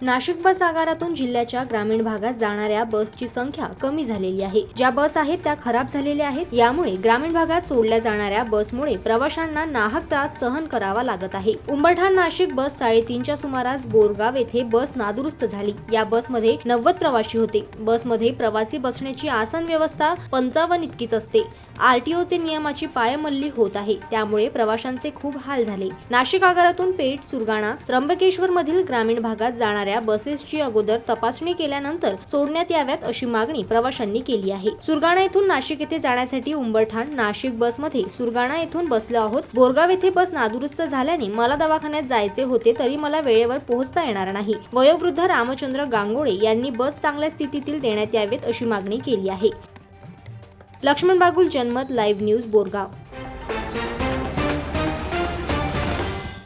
नाशिक बस आगारातून जिल्ह्याच्या ग्रामीण भागात जाणाऱ्या बसची संख्या कमी झालेली आहे। ज्या बस आहेत त्या खराब झालेल्या आहेत। यामुळे ग्रामीण भागात सोडल्या जाणाऱ्या बसमुळे प्रवाशांना नाहक त्रास सहन करावा लागत आहे। उंबरठाण नाशिक बस 3:30च्या सुमारास बोरगाव येथे बस नादुरुस्त झाली। या बसमध्ये 90 प्रवासी होते। बसमध्ये प्रवासी बसण्याची आसन व्यवस्था 55 इतकीच असते। आरटीओचे नियमाची पायमल्ली होत आहे, त्यामुळे प्रवाशांचे खूप हाल झाले। नाशिक आगारातून पेठ, सुरगाणा, त्र्यंबकेश्वर मधील ग्रामीण भागात जाणाऱ्या बसेसची अगोदर तपासणी केल्यानंतर सोडण्यात याव्यात अशी मागणी प्रवाशांनी केली आहे। सुरगाणा येथून नाशिक येथे जाण्यासाठी उंबरठाण नाशिक बसमध्ये सुरगाणा येथून बसलो आहोत। बोरगाव येथे बस नादुरुस्त झाल्याने मला दवाखान्यात जायचे होते, तरी मला वेळेवर पोहोचता येणार नाही। वयोवृद्ध रामचंद्र गांगोळे यांनी बस चांगल्या स्थितीतील देण्यात यावेत अशी मागणी केली आहे। लक्ष्मण बागुल, जनमत लाईव्ह न्यूज, बोरगाव।